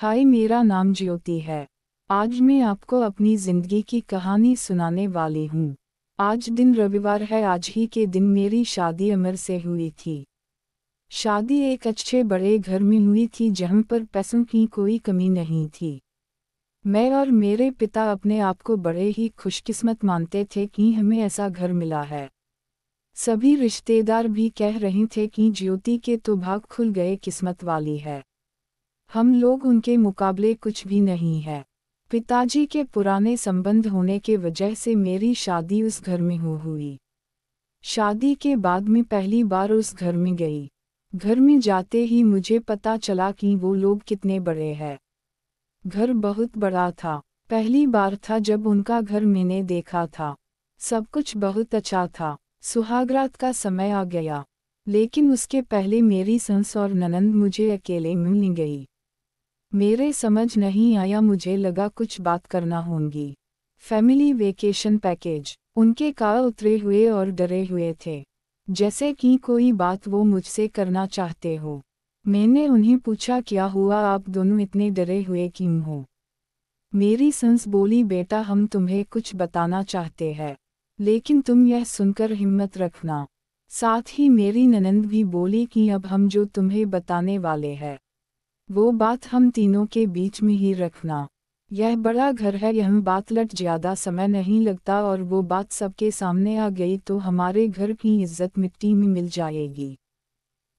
हाय, मेरा नाम ज्योति है। आज मैं आपको अपनी ज़िंदगी की कहानी सुनाने वाली हूँ। आज दिन रविवार है। आज ही के दिन मेरी शादी अमर से हुई थी। शादी एक अच्छे बड़े घर में हुई थी जहाँ पर पैसों की कोई कमी नहीं थी। मैं और मेरे पिता अपने आप को बड़े ही खुशकिस्मत मानते थे कि हमें ऐसा घर मिला है। सभी रिश्तेदार भी कह रहे थे कि ज्योति के तो भाग खुल गए, किस्मत वाली है। हम लोग उनके मुकाबले कुछ भी नहीं है। पिताजी के पुराने संबंध होने के वजह से मेरी शादी उस घर में हुई। शादी के बाद मैं पहली बार उस घर में गई। घर में जाते ही मुझे पता चला कि वो लोग कितने बड़े हैं। घर बहुत बड़ा था। पहली बार था जब उनका घर मैंने देखा था। सब कुछ बहुत अच्छा था। सुहागरात का समय आ गया, लेकिन उसके पहले मेरी सास और ननंद मुझे अकेले मिलने गई। मेरे समझ नहीं आया, मुझे लगा कुछ बात करना होगी। Family vacation package. उनके कान उतरे हुए और डरे हुए थे, जैसे कि कोई बात वो मुझसे करना चाहते हो। मैंने उन्हें पूछा, क्या हुआ, आप दोनों इतने डरे हुए क्यों हो? मेरी सास बोली, बेटा हम तुम्हें कुछ बताना चाहते हैं, लेकिन तुम यह सुनकर हिम्मत रखना। साथ ही मेरी ननंद भी बोली कि अब हम जो तुम्हें बताने वाले हैं वो बात हम तीनों के बीच में ही रखना। यह बड़ा घर है, यह बात लट ज़्यादा समय नहीं लगता और वो बात सबके सामने आ गई तो हमारे घर की इज्जत मिट्टी में मिल जाएगी।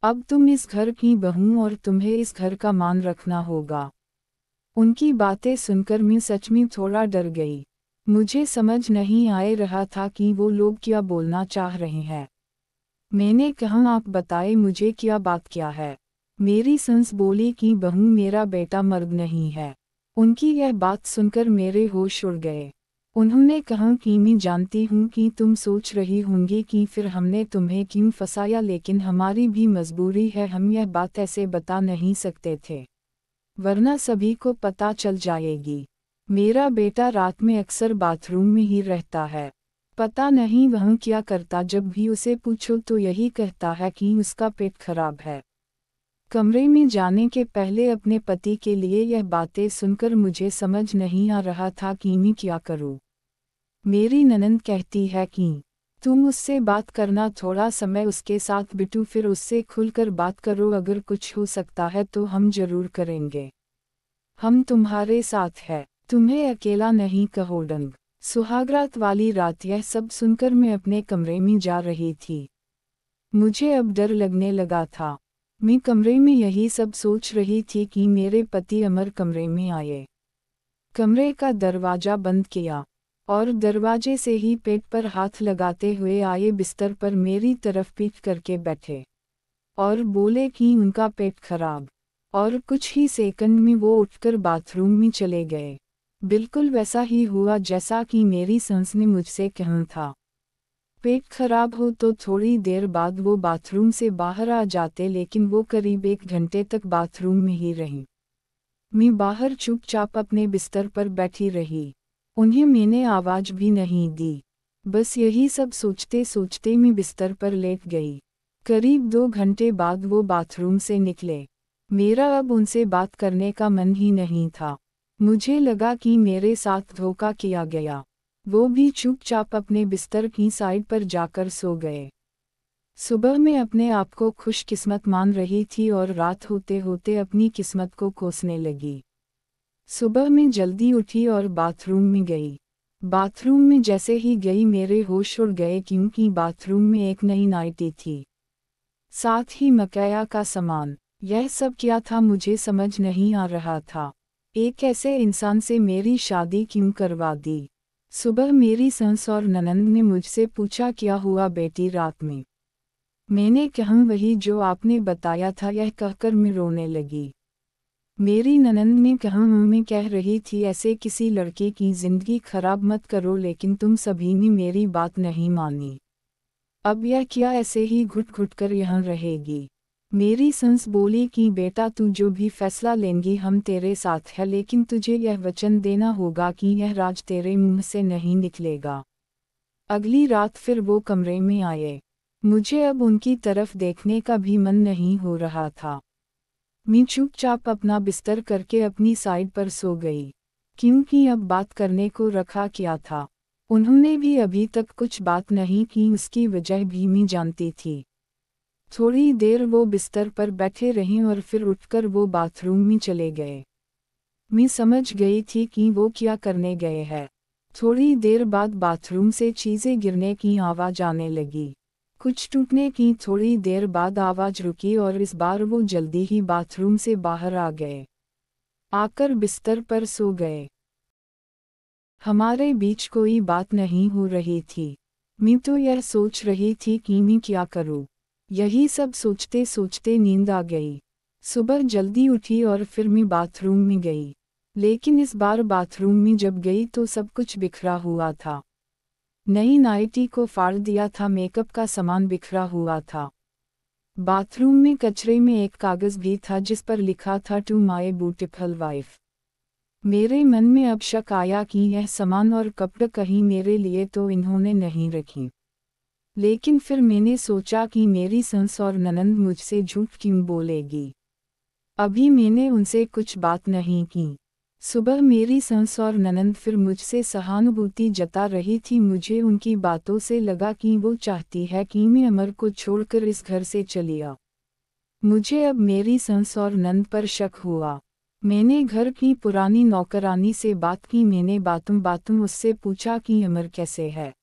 अब तुम इस घर की बहू और तुम्हें इस घर का मान रखना होगा। उनकी बातें सुनकर मैं सच में थोड़ा डर गई। मुझे समझ नहीं आ रहा था कि वो लोग क्या बोलना चाह रहे हैं। मैंने कहा, आप बताएं मुझे क्या है। मेरी सास बोली कि बहू, मेरा बेटा मर्द नहीं है। उनकी यह बात सुनकर मेरे होश उड़ गए। उन्होंने कहा कि मैं जानती हूँ कि तुम सोच रही होंगी कि फिर हमने तुम्हें क्यों फंसाया, लेकिन हमारी भी मजबूरी है, हम यह बात ऐसे बता नहीं सकते थे, वरना सभी को पता चल जाएगी। मेरा बेटा रात में अक्सर बाथरूम में ही रहता है। पता नहीं वह क्या करता, जब भी उसे पूछो तो यही कहता है कि उसका पेट खराब है। कमरे में जाने के पहले अपने पति के लिए यह बातें सुनकर मुझे समझ नहीं आ रहा था कि मैं क्या करूं। मेरी ननंद कहती है कि तुम उससे बात करना, थोड़ा समय उसके साथ बिटू, फिर उससे खुलकर बात करो, अगर कुछ हो सकता है तो हम जरूर करेंगे। हम तुम्हारे साथ हैं, तुम्हें अकेला नहीं कहो डंग। सुहागरात वाली रात। यह सब सुनकर मैं अपने कमरे में जा रही थी। मुझे अब डर लगने लगा था। मैं कमरे में यही सब सोच रही थी कि मेरे पति अमर कमरे में आए। कमरे का दरवाजा बंद किया और दरवाजे से ही पेट पर हाथ लगाते हुए आए, बिस्तर पर मेरी तरफ पीठ करके बैठे और बोले कि उनका पेट खराब। और कुछ ही सेकंड में वो उठकर बाथरूम में चले गए। बिल्कुल वैसा ही हुआ जैसा कि मेरी सास ने मुझसे कहा था। पेट खराब हो तो थोड़ी देर बाद वो बाथरूम से बाहर आ जाते, लेकिन वो करीब 1 घंटे तक बाथरूम में ही रहीं। मैं बाहर चुपचाप अपने बिस्तर पर बैठी रही। उन्हें मैंने आवाज भी नहीं दी। बस यही सब सोचते सोचते मैं बिस्तर पर लेट गई। करीब 2 घंटे बाद वो बाथरूम से निकले। मेरा अब उनसे बात करने का मन ही नहीं था। मुझे लगा कि मेरे साथ धोखा किया गया। वो भी चुपचाप अपने बिस्तर की साइड पर जाकर सो गए। सुबह मैं अपने आप को खुशकिस्मत मान रही थी और रात होते होते अपनी किस्मत को कोसने लगी। सुबह मैं जल्दी उठी और बाथरूम में गई। बाथरूम में जैसे ही गई मेरे होश उड़ गए, क्योंकि बाथरूम में एक नई नाइटी थी, साथ ही मकाया का सामान। यह सब क्या था मुझे समझ नहीं आ रहा था। एक ऐसे इंसान से मेरी शादी क्यों करवा दी। सुबह मेरी सास और ननंद ने मुझसे पूछा, क्या हुआ बेटी रात में? मैंने कहा, वही जो आपने बताया था। यह कहकर मैं रोने लगी। मेरी ननंद ने कहा, मम्मी कह रही थी ऐसे किसी लड़के की जिंदगी खराब मत करो, लेकिन तुम सभी ने मेरी बात नहीं मानी। अब यह क्या ऐसे ही घुट घुट कर यहाँ रहेगी? मेरी सास बोली कि बेटा तू जो भी फैसला लेंगी हम तेरे साथ है, लेकिन तुझे यह वचन देना होगा कि यह राज तेरे मुंह से नहीं निकलेगा। अगली रात फिर वो कमरे में आए। मुझे अब उनकी तरफ देखने का भी मन नहीं हो रहा था। मैं चुपचाप अपना बिस्तर करके अपनी साइड पर सो गई, क्योंकि अब बात करने को रखा क्या था। उन्होंने भी अभी तक कुछ बात नहीं की, उसकी वजह भी मैं जानती थी। थोड़ी देर वो बिस्तर पर बैठे रहीं और फिर उठकर वो बाथरूम में चले गए। मैं समझ गई थी कि वो क्या करने गए हैं। थोड़ी देर बाद बाथरूम से चीज़ें गिरने की आवाज़ आने लगी। कुछ टूटने की थोड़ी देर बाद आवाज़ रुकी और इस बार वो जल्दी ही बाथरूम से बाहर आ गए, आकर बिस्तर पर सो गए। हमारे बीच कोई बात नहीं हो रही थी। मैं तो यह सोच रही थी कि मैं क्या करूं। यही सब सोचते सोचते नींद आ गई। सुबह जल्दी उठी और फिर मैं बाथरूम में गई, लेकिन इस बार बाथरूम में जब गई तो सब कुछ बिखरा हुआ था। नई नाइटी को फाड़ दिया था, मेकअप का सामान बिखरा हुआ था। बाथरूम में कचरे में एक कागज़ भी था जिस पर लिखा था टू माई ब्यूटीफुल वाइफ। मेरे मन में अब शक आया कि यह सामान और कपड़े कहीं मेरे लिए तो इन्होंने नहीं रखी। लेकिन फिर मैंने सोचा कि मेरी सास और ननंद मुझसे झूठ क्यों बोलेगी। अभी मैंने उनसे कुछ बात नहीं की। सुबह मेरी सास और ननंद फिर मुझसे सहानुभूति जता रही थी। मुझे उनकी बातों से लगा कि वो चाहती है कि मैं अमर को छोड़कर इस घर से चली आऊं। मुझे अब मेरी सास और ननंद पर शक हुआ। मैंने घर की पुरानी नौकरानी से बात की। मैंने बातों बातों उससे पूछा कि अमर कैसे है।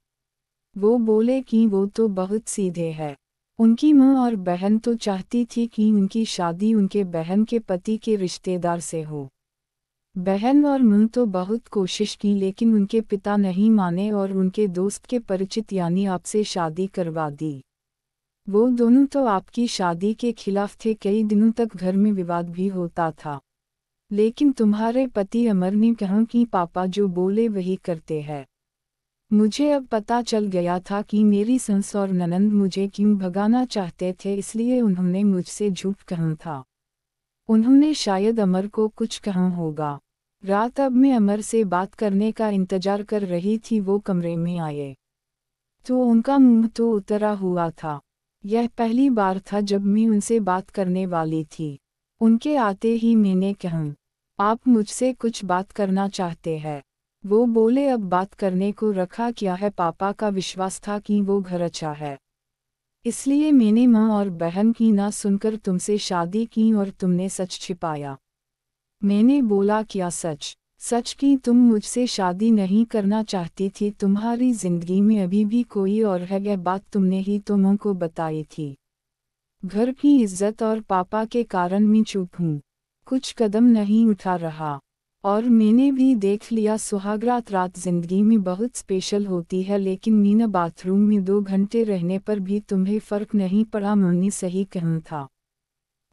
वो बोले कि वो तो बहुत सीधे है। उनकी माँ और बहन तो चाहती थी कि उनकी शादी उनके बहन के पति के रिश्तेदार से हो। बहन और माँ तो बहुत कोशिश की, लेकिन उनके पिता नहीं माने और उनके दोस्त के परिचित यानी आपसे शादी करवा दी। वो दोनों तो आपकी शादी के खिलाफ थे। कई दिनों तक घर में विवाद भी होता था, लेकिन तुम्हारे पति अमर ने कहा कि पापा जो बोले वही करते हैं। मुझे अब पता चल गया था कि मेरी सास और ननंद मुझे क्यों भगाना चाहते थे, इसलिए उन्होंने मुझसे झूठ कहा था। उन्होंने शायद अमर को कुछ कहा होगा। रात अब मैं अमर से बात करने का इंतजार कर रही थी। वो कमरे में आए तो उनका मुंह तो उतरा हुआ था। यह पहली बार था जब मैं उनसे बात करने वाली थी। उनके आते ही मैंने कहा, आप मुझसे कुछ बात करना चाहते हैं। वो बोले, अब बात करने को रखा क्या है। पापा का विश्वास था कि वो घर अच्छा है, इसलिए मैंने माँ और बहन की ना सुनकर तुमसे शादी की और तुमने सच छिपाया। मैंने बोला, क्या सच? सच कि तुम मुझसे शादी नहीं करना चाहती थी। तुम्हारी जिंदगी में अभी भी कोई और है, यह बात तुमने ही तो माँ को बताई थी। घर की इज्जत और पापा के कारण मैं चुप हूँ, कुछ कदम नहीं उठा रहा। और मैंने भी देख लिया, सुहागरात रात जिंदगी में बहुत स्पेशल होती है, लेकिन मीना बाथरूम में 2 घंटे रहने पर भी तुम्हें फर्क नहीं पड़ा। मम्मी सही कहा था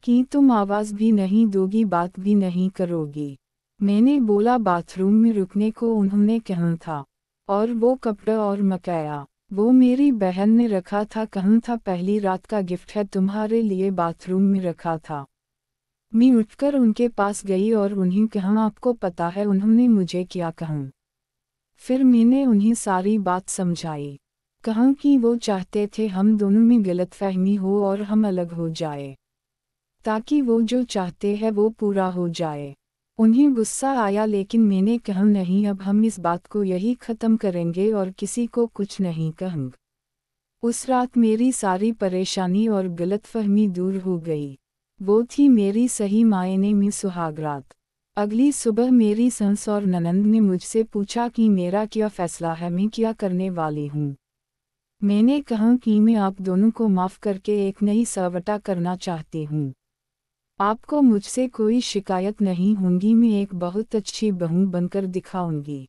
कि तुम आवाज़ भी नहीं दोगी, बात भी नहीं करोगी। मैंने बोला, बाथरूम में रुकने को उन्होंने कहा था। और वो कपड़ा और मकाया वो मेरी बहन ने रखा था, कहा था पहली रात का गिफ्ट है तुम्हारे लिए, बाथरूम में रखा था। मैं उठकर उनके पास गई और उन्हें कहा, आपको पता है उन्होंने मुझे क्या कहा? फिर मैंने उन्हें सारी बात समझाई। कहा कि वो चाहते थे हम दोनों में गलतफहमी हो और हम अलग हो जाए, ताकि वो जो चाहते हैं वो पूरा हो जाए। उन्हें गुस्सा आया, लेकिन मैंने कहा, नहीं, अब हम इस बात को यही ख़त्म करेंगे और किसी को कुछ नहीं कहेंगे। उस रात मेरी सारी परेशानी और गलतफहमी दूर हो गई। वो थी मेरी सही मायने में सुहागरात। अगली सुबह मेरी सास और ननंद ने मुझसे पूछा कि मेरा क्या फ़ैसला है, मैं क्या करने वाली हूँ। मैंने कहा कि मैं आप दोनों को माफ़ करके एक नई सवटा करना चाहती हूँ। आपको मुझसे कोई शिकायत नहीं होगी, मैं एक बहुत अच्छी बहू बनकर दिखाऊंगी।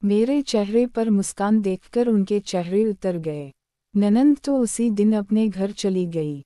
मेरे चेहरे पर मुस्कान देखकर उनके चेहरे उतर गए। ननंद तो उसी दिन अपने घर चली गई।